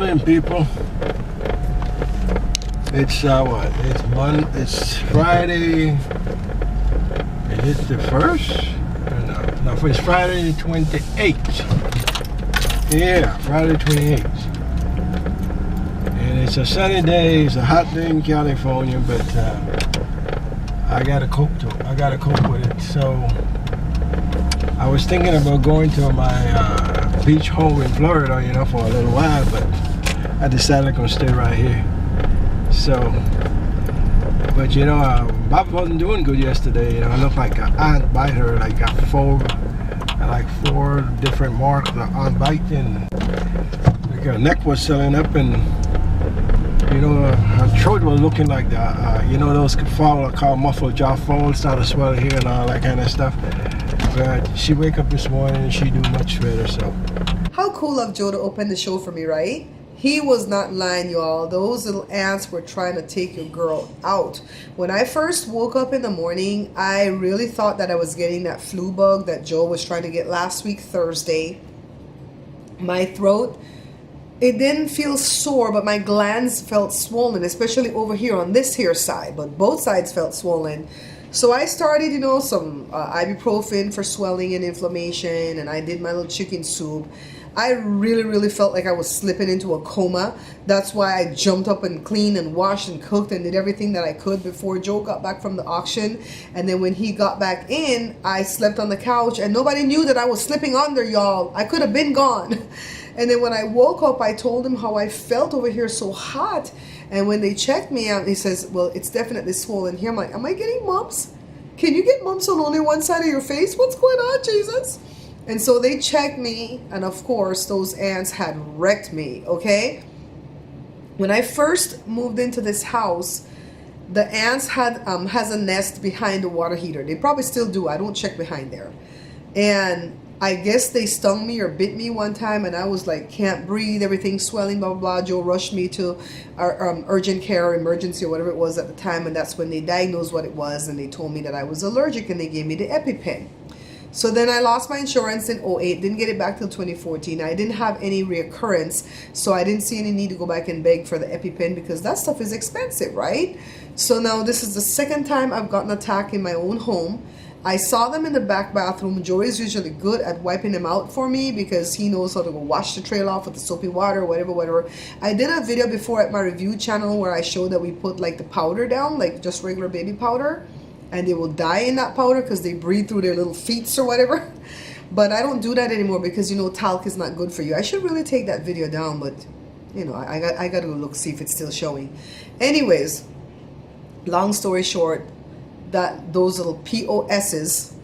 morning, people. It's what? It's Friday. Is it the first? No, it's Friday the 28th. Yeah, Friday 28th. And it's a sunny day. It's a hot day in California, but I gotta cope with it. So I was thinking about going to my beach home in Florida, for a little while, but I decided I'm gonna stay right here. So, but Bob wasn't doing good yesterday. I looked like an ant biter. Like got four different marks. The ant bite, and like her neck was swelling up, and her throat was looking like those could fall, called muffled jaw fall, started swelling here and all that kind of stuff. But she wake up this morning and she do much better. So, how cool of Joe to open the show for me, right? He was not lying, y'all. Those little ants were trying to take your girl out. When I first woke up in the morning, I really thought that I was getting that flu bug that Joe was trying to get last week, Thursday. My throat, it didn't feel sore, but my glands felt swollen, especially over here on this here side. But both sides felt swollen. So I started, some ibuprofen for swelling and inflammation, and I did my little chicken soup. I really felt like I was slipping into a coma. That's why I jumped up and cleaned and washed and cooked and did everything that I could before Joe got back from the auction. And then when he got back in, I slept on the couch and nobody knew that I was slipping under, y'all. I could have been gone. And then when I woke up, I told him how I felt over here so hot. And when they checked me out, he says, well, it's definitely swollen here. I'm like, am I getting mumps? Can you get mumps on only one side of your face? What's going on, Jesus? And so they checked me, and of course, those ants had wrecked me, okay? When I first moved into this house, the ants has a nest behind the water heater. They probably still do. I don't check behind there. And I guess they stung me or bit me one time, and I was like, can't breathe, everything's swelling, blah, blah, blah. Joe rushed me to our urgent care or emergency or whatever it was at the time, and that's when they diagnosed what it was, and they told me that I was allergic, and they gave me the EpiPen. So then I lost my insurance in 2008, didn't get it back till 2014. I didn't have any reoccurrence, so I didn't see any need to go back and beg for the EpiPen because that stuff is expensive, right? So now this is the second time I've gotten an attack in my own home. I saw them in the back bathroom. Joey is usually good at wiping them out for me because he knows how to go wash the trail off with the soapy water, whatever. I did a video before at my review channel where I showed that we put like the powder down, like just regular baby powder. And they will die in that powder because they breathe through their little feet or whatever. But I don't do that anymore because talc is not good for you. I should really take that video down, but I got to look, see if it's still showing. Anyways, long story short, that those little POSs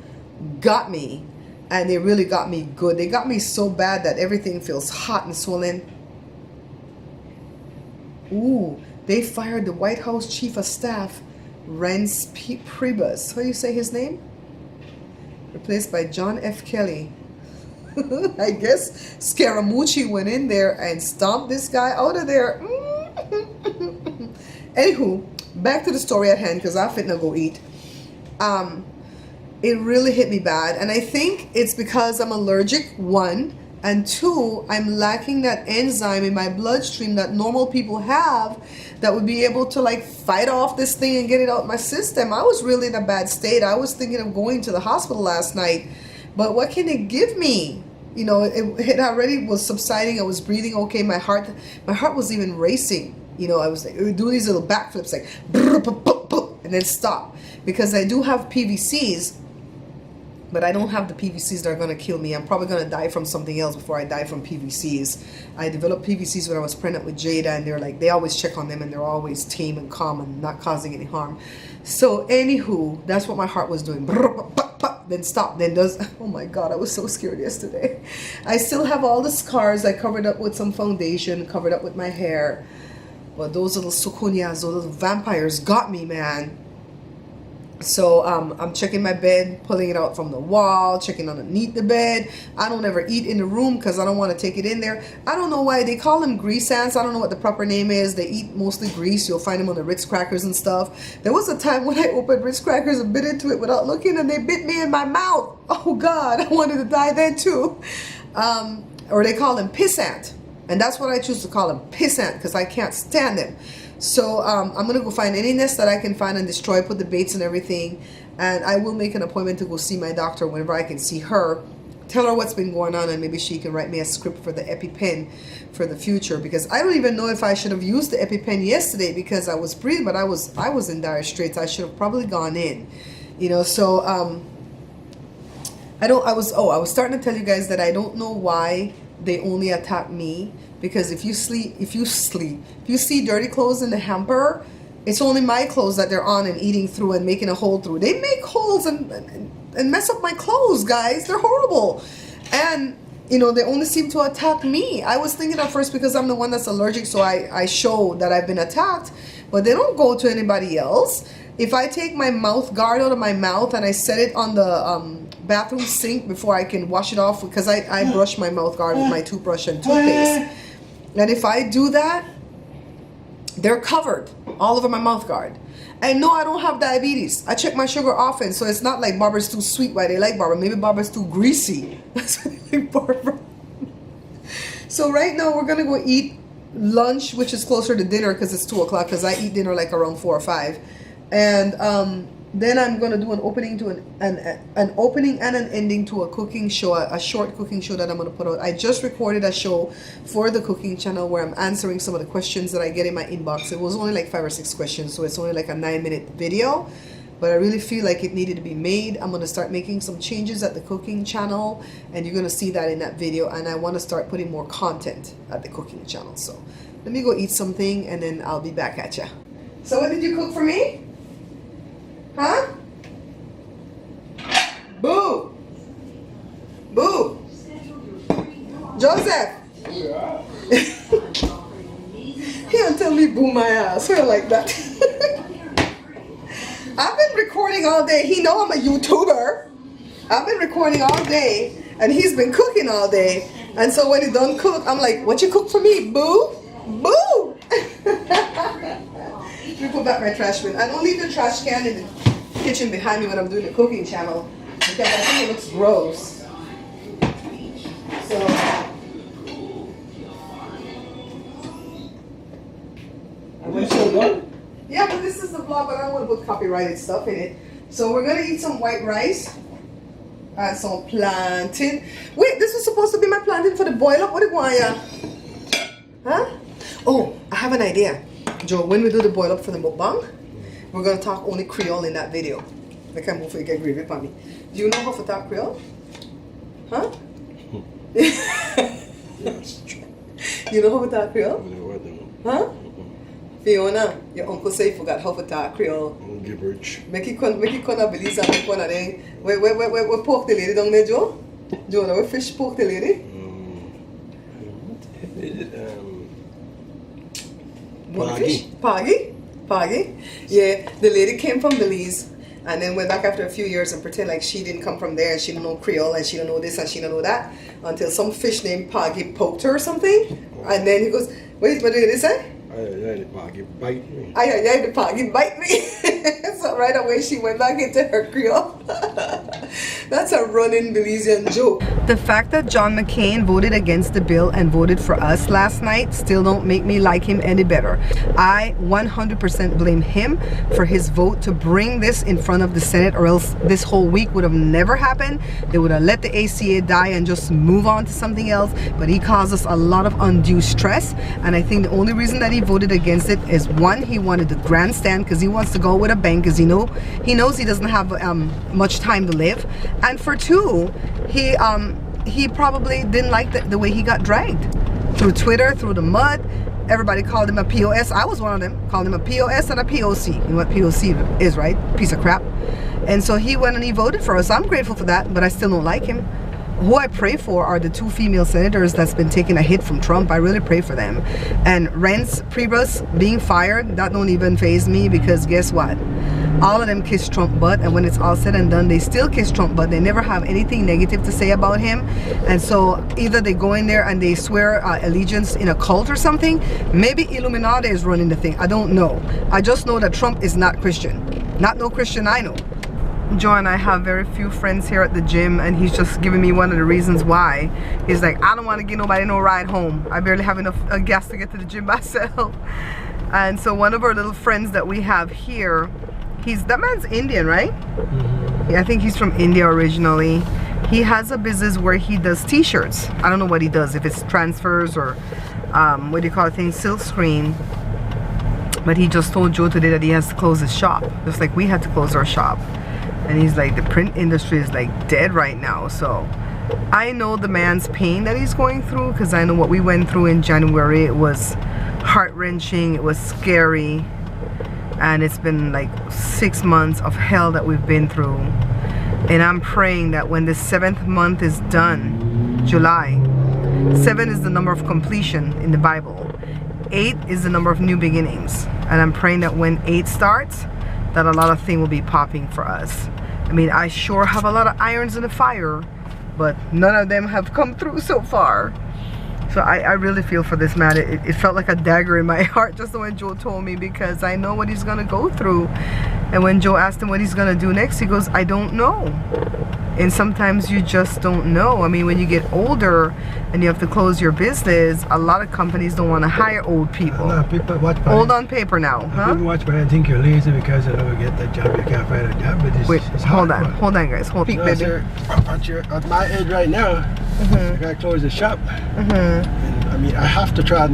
got me, and they really got me good. They got me so bad that everything feels hot and swollen. Ooh, they fired the White House Chief of Staff, Reince Priebus. How do you say his name? Replaced by John F. Kelly. I guess Scaramucci went in there and stomped this guy out of there. Anywho, back to the story at hand because I finna go eat. It really hit me bad, and I think it's because I'm allergic, one, and two, I'm lacking that enzyme in my bloodstream that normal people have that would be able to like fight off this thing and get it out my system. I was really in a bad state. I was thinking of going to the hospital last night, but what can it give me? It already was subsiding. I was breathing okay. My heart was even racing. I was like, doing these little backflips like and then stop because I do have PVCs. But I don't have the PVCs that are going to kill me. I'm probably going to die from something else before I die from PVCs. I developed PVCs when I was pregnant with Jada, and they always check on them, and they're always tame and calm and not causing any harm. So anywho, that's what my heart was doing. Then stop. Then does. Oh my God, I was so scared yesterday. I still have all the scars. I covered up with some foundation, covered up with my hair. But those little sukunyas, those little vampires got me, man. So I'm checking my bed, pulling it out from the wall, checking underneath the bed. I don't ever eat in the room because I don't want to take it in there. I don't know why they call them grease ants. I don't know what the proper name is. They eat mostly grease. You'll find them on the Ritz crackers and stuff. There was a time when I opened Ritz crackers and bit into it without looking, and they bit me in my mouth. Oh God, I wanted to die then too. Or they call them piss ant. And that's what I choose to call them, pissant, because I can't stand them. So I'm going to go find any nest that I can find and destroy, put the baits and everything. And I will make an appointment to go see my doctor whenever I can see her. Tell her what's been going on, and maybe she can write me a script for the EpiPen for the future, because I don't even know if I should have used the EpiPen yesterday because I was breathing, but I was in dire straits. I should have probably gone in, you know. So I was starting to tell you guys that I don't know why they only attack me, because if you see dirty clothes in the hamper, it's only my clothes that they're on and eating through and making a hole through. They make holes and mess up my clothes, guys. They're horrible. And, you know, they only seem to attack me. I was thinking at first because I'm the one that's allergic, so I show that I've been attacked. But they don't go to anybody else. If I take my mouth guard out of my mouth and I set it on the bathroom sink before I can wash it off, because I brush my mouth guard with my toothbrush and toothpaste. And if I do that, they're covered all over my mouth guard. And no, I don't have diabetes. I check my sugar often, so it's not like Barbara's too sweet. Why they like Barbara? Maybe Barbara's too greasy. That's why they like Barbara. So right now we're gonna go eat lunch, which is closer to dinner because it's 2 o'clock. Because I eat dinner like around 4 or 5, and then I'm gonna do an opening to an opening and an ending to a cooking show, a short cooking show that I'm gonna put out. I just recorded a show for the cooking channel where I'm answering some of the questions that I get in my inbox. It was only like 5 or 6 questions, so it's only like a 9-minute video, but I really feel like it needed to be made. I'm gonna start making some changes at the cooking channel, and you're gonna see that in that video. And I want to start putting more content at the cooking channel. So let me go eat something, and then I'll be back at ya. So what did you cook for me? Huh? Boo! Boo! Joseph! He don't tell me boo my ass. Her like that. I've been recording all day. He know I'm a YouTuber. I've been recording all day, and he's been cooking all day. And so when he done cook, I'm like, what you cook for me, boo? Boo! Let me put back my trash bin. I don't leave the trash can in the kitchen behind me when I'm doing the cooking channel, because I think it looks gross. So yeah, but this is the vlog, but I don't want to put copyrighted stuff in it. So we're gonna eat some white rice and some plantain. Wait, this was supposed to be my plantain for the boil up. What do you want, yeah? Huh? Oh, I have an idea, Joe. When we do the boil up for the mukbang, we're going to talk only Creole in that video. I can't move for you get gravy upon me. Do you know how to talk Creole? Huh? You know how to talk Creole? Huh? Fiona, your uncle say you forgot how to talk Creole. Gibberish. Make it come a Belize and make one of them. Where pork the lady down there, Joe? Joe, where fish pork the lady? Poggy. Yeah, the lady came from Belize and then went back after a few years and pretend like she didn't come from there and she don't know Creole and she don't know this and she don't know that, until some fish named Poggy poked her or something. And then he goes, wait, what did he say? The Poggy bite me. The Poggy bite me. So right away she went back into her Creole. That's a running Belizean joke. The fact that John McCain voted against the bill and voted for us last night still don't make me like him any better. I 100% blame him for his vote to bring this in front of the Senate, or else this whole week would have never happened. They would have let the ACA die and just move on to something else, but he caused us a lot of undue stress, and I think the only reason that he voted against it is, one, he wanted the grandstand because he wants to go with a bang because he knows he doesn't have much time to live, and for two, he probably didn't like the way he got dragged through Twitter, through the mud. Everybody called him a POS. I was one of them. Called him a POS and a POC. You know what POC is, right? Piece of crap. And so he went and he voted for us. I'm grateful for that, but I still don't like him. Who I pray for are the 2 female senators that's been taking a hit from Trump. I really pray for them. And Reince Priebus being fired, that don't even faze me, because guess what? All of them kiss Trump butt, and when it's all said and done, they still kiss Trump butt. They never have anything negative to say about him. And so either they go in there and they swear allegiance in a cult or something. Maybe Illuminati is running the thing. I don't know. I just know that Trump is not Christian. Not no Christian I know. Joe and I have very few friends here at the gym, and he's just giving me one of the reasons why. He's like, I don't want to give nobody no ride home. I barely have enough gas to get to the gym myself. And so one of our little friends that we have here, that man's Indian, right? Yeah, I think he's from India originally. He has a business where he does t-shirts. I don't know what he does, if it's transfers or what do you call it, things, silk screen. But he just told Joe today that he has to close his shop, just like we had to close our shop. And he's like, the print industry is like dead right now. So I know the man's pain that he's going through, because I know what we went through in January. It was heart-wrenching, it was scary, and it's been like 6 months of hell that we've been through. And I'm praying that when the 7th month is done, July, 7 is the number of completion in the Bible, 8 is the number of new beginnings, and I'm praying that when 8 starts, that a lot of things will be popping for us. I mean, I sure have a lot of irons in the fire, but none of them have come through so far. So I really feel for this man. It felt like a dagger in my heart just when Joe told me, because I know what he's gonna go through. And when Joe asked him what he's gonna do next, he goes, I don't know. And sometimes you just don't know. I mean, when you get older and you have to close your business, a lot of companies don't want to hire old people. No, people watch old on paper now, huh? People watch by and think you're lazy because you never get that job. You can't find a job, but Wait, it's hold hard on, work. hold on, guys, hold on, No, baby. sir, at my age right now, I gotta close the shop. And I mean, I have to try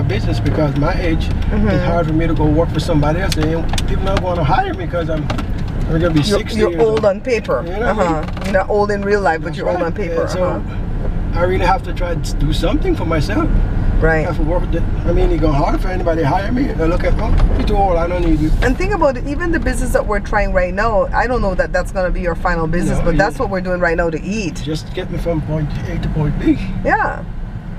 business because my age, it's hard for me to go work for somebody else. And people not going to hire me because I'm gonna be 60. You're old on paper. You know what I mean? You're not old in real life, but That's you're old right. on paper. Yeah, so I really have to try to do something for myself. I Right. have to work with it. I mean, it's going hard for anybody to hire me. They look at, oh, you're too old, I don't need you. And think about it, even the business that we're trying right now, I don't know that that's going to be your final business, No, but that's what we're doing right now to eat. Just get me from point A to point B. Yeah.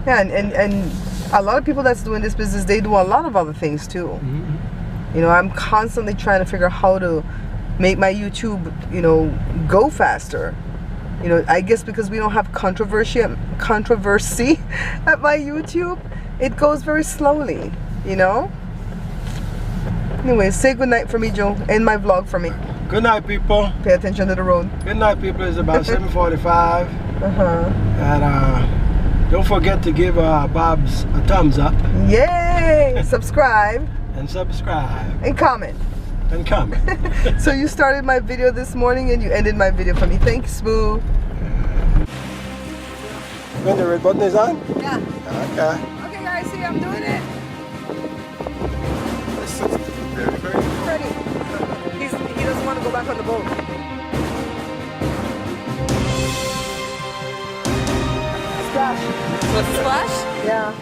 Yeah, and a lot of people that's doing this business, they do a lot of other things too. You know, I'm constantly trying to figure out how to make my YouTube, you know, go faster. You know, I guess because we don't have controversy at my YouTube, it goes very slowly, you know? Anyway, say goodnight for me, Joe. End my vlog for me. Good night, people. Pay attention to the road. Good night, people. It's about 7:45. And don't forget to give Bob's a thumbs up. Yay! Subscribe. And subscribe. And comment. And comment. So you started my video this morning and you ended my video for me. Thanks, Boo. When the red button is on? Yeah. Okay. Okay, guys, see, I'm doing it. Ready. He doesn't want to go back on the boat. Splash. With splash? Yeah.